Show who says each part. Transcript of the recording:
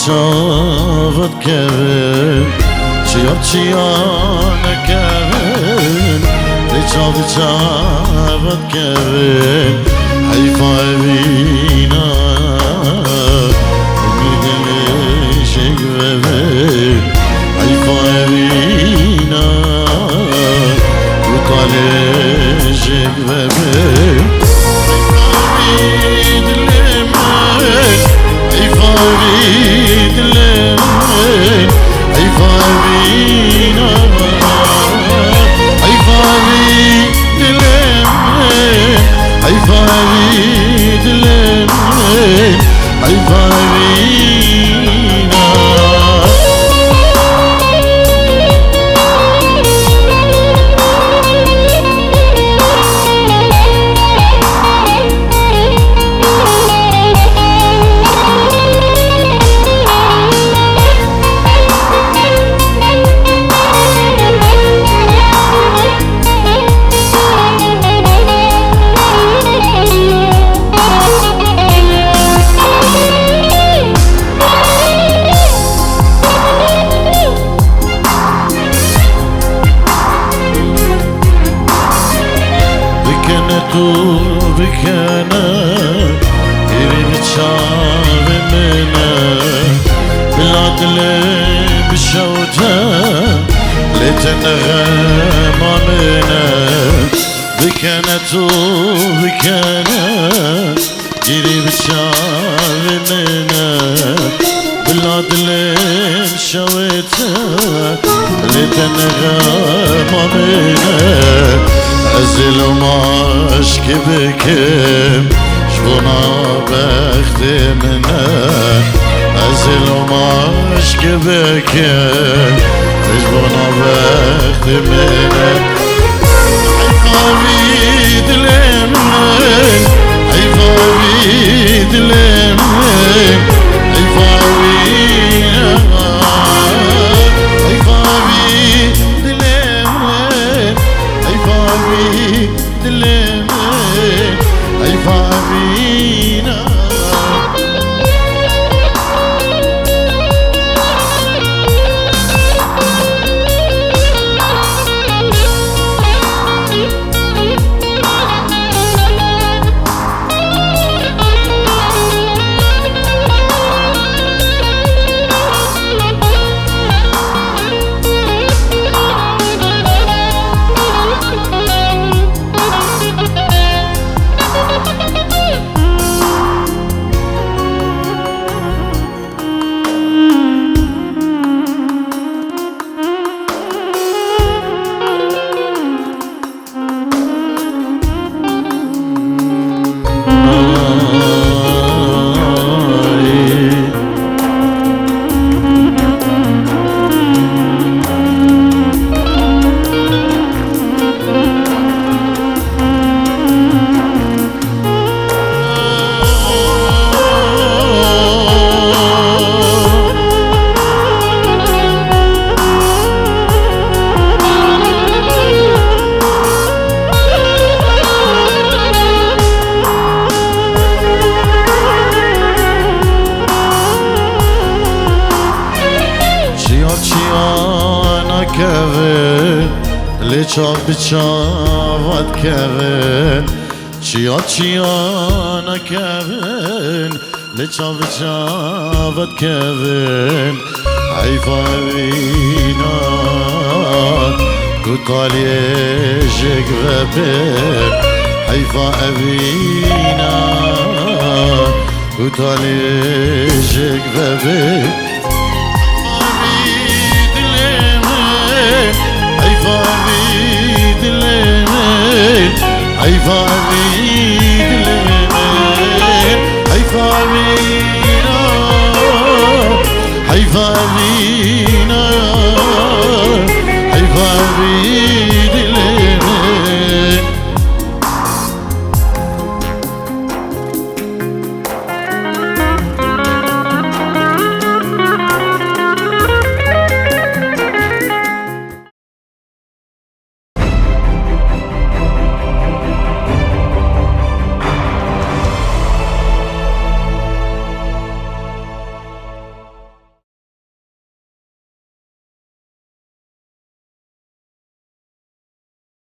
Speaker 1: بچاوت کردن چیانه کردن بچاوت کردن حیفا بینا میدلی شگوه حیفا بینا بطاله شگوه بكنا يريد تشاف منا بالعدل بالشوتة لتنغم منا بكنا يريد تشاف منا بالعدل بالشوتة لتنغم منا أزل وماشك بكم شبنا بختمنا أزل وماشك بكم شبنا بختمنا حيفا بيد الأمن حيفا بيد الأمن حيفا بيد لچاو بچاوت کبن چیا نکبن لچاو بچاوت کبن حیفا بینا قطالی جگ و بر حیفا بینا قطالی جگ و بر حیفا بیدلمن حیفا بیدلمن حیفا بینا حیفا بینا حیفا بینا